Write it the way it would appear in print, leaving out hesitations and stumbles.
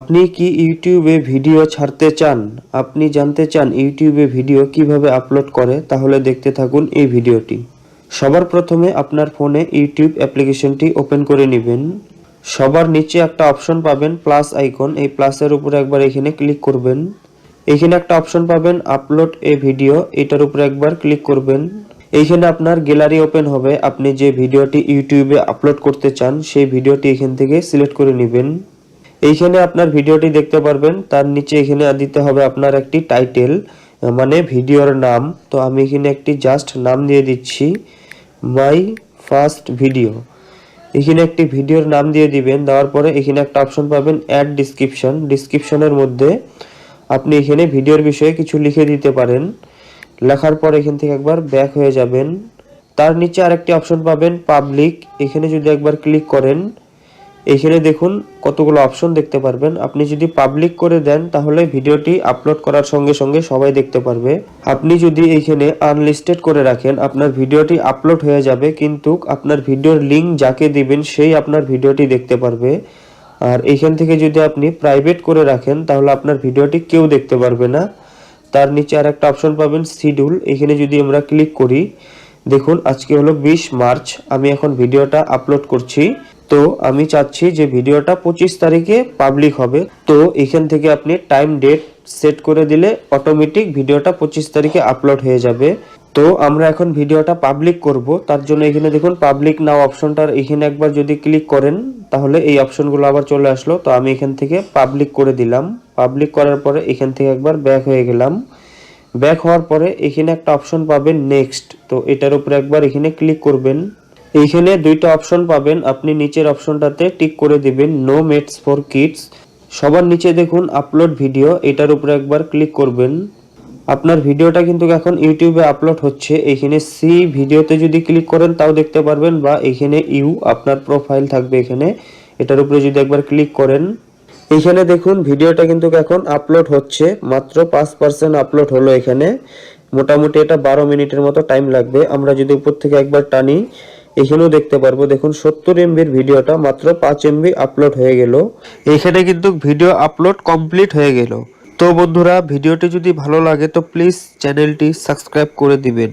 আপনি কি ইউটিউবে ভিডিও ছাড়তে চান? আপনি জানতে চান ইউটিউবে ভিডিও কিভাবে আপলোড করে? তাহলে দেখতে থাকুন এই ভিডিওটি। সবার প্রথমে আপনার ফোনে ইউটিউব অ্যাপ্লিকেশনটি ওপেন করে নেবেন। সবার নিচে একটা অপশন পাবেন প্লাস আইকন, এই প্লাসের উপরে একবার এখানে ক্লিক করবেন। এখানে একটা অপশন পাবেন আপলোড এ ভিডিও, এটার উপরে একবার ক্লিক করবেন। এইখানে আপনার গ্যালারি ওপেন হবে, আপনি যে ভিডিওটি ইউটিউবে আপলোড করতে চান সেই ভিডিওটি এখান থেকে সিলেক্ট করে নেবেন। এইখানে আপনার ভিডিওটি দেখতে পারবেন, তার নিচে এখানে দিতে হবে আপনার একটি টাইটেল, মানে ভিডিওর নাম। তো আমি এখানে একটি জাস্ট নাম দিয়ে দিচ্ছি, মাই ফার্স্ট ভিডিও। এখানে একটি ভিডিওর নাম দিয়ে দিবেন। দেওয়ার পরে এখানে একটা অপশন পাবেন অ্যাড ডিসক্রিপশন। ডিসক্রিপশনের মধ্যে আপনি এখানে ভিডিওর বিষয়ে কিছু লিখে দিতে পারেন। লেখার পর এখান থেকে একবার ব্যাক হয়ে যাবেন। তার নিচে আরেকটি অপশন পাবেন পাবলিক, এখানে যদি একবার ক্লিক করেন এখানে দেখুন কতগুলো অপশন দেখতে পারবেন। আপনি যদি পাবলিক করে দেন তাহলে ভিডিওটি আপলোড করার সঙ্গে সঙ্গে সবাই দেখতে পারবে। আপনি যদি এখানে আনলিস্টেড করে রাখেন আপনার ভিডিওটি আপলোড হয়ে যাবে, কিন্তু আপনার ভিডিওর লিঙ্ক যাকে দিবেন সেই আপনার ভিডিওটি দেখতে পারবে। আর এইখান থেকে যদি আপনি প্রাইভেট করে রাখেন তাহলে আপনার ভিডিওটি কেউ দেখতে পারবে না। তার নিচে আর একটা অপশন পাবেন শিডিউল, এখানে যদি আমরা ক্লিক করি দেখুন আজকে হলো 20 মার্চ, আমি এখন ভিডিওটা আপলোড করছি। তো আমি চাচ্ছি যে ভিডিওটা 25 তারিখে পাবলিক হবে। তো এখান থেকে আপনি টাইম ডেট সেট করে দিলে অটোমেটিক ভিডিওটা 25 তারিখে আপলোড হয়ে যাবে। তো আমরা এখন ভিডিওটা পাবলিক করব, তার জন্য এখানে দেখুন পাবলিক নাও অপশনটার এখানে একবার যদি ক্লিক করেন তাহলে এই অপশনগুলো আবার চলে আসলো। তো আমি এখান থেকে পাবলিক করে দিলাম। পাবলিক করার পরে এখান থেকে একবার ব্যাক হয়ে গেলাম। ব্যাক হওয়ার পরে এখানে একটা অপশন পাবেন নেক্সট, তো এটার উপরে একবার এখানে ক্লিক করবেন। এইখানে দুইটা অপশন পাবেন, আপনি নিচের অপশনটাতে টিক করে দিবেন নো মেটস ফর কিডস। সবার নিচে দেখুন আপলোড ভিডিও, এটার উপরে একবার ক্লিক করবেন। আপনার ভিডিওটা কিন্তু এখন ইউটিউবে আপলোড হচ্ছে। এখানে সি ভিডিওতে যদি ক্লিক করেন তাও দেখতে পারবেন, বা এখানে ইউ আপনার প্রোফাইল থাকবে এখানে, এটার উপরে যদি একবার ক্লিক করেন এখানে দেখুন ভিডিওটা কিন্তু এখন আপলোড হচ্ছে। মাত্র 5% আপলোড হলো। এখানে মোটামুটি এটা 12 মিনিটের মতো টাইম লাগবে। আমরা যদি উপর থেকে একবার টানি এখানেও দেখতে পারবো, দেখুন 70 এমবির ভিডিওটা মাত্র 5 এমবি আপলোড হয়ে গেল। এখানে কিন্তু ভিডিও আপলোড কমপ্লিট হয়ে গেল। তো বন্ধুরা ভিডিওটি যদি ভালো লাগে তো প্লিজ চ্যানেলটি সাবস্ক্রাইব করে দিবেন।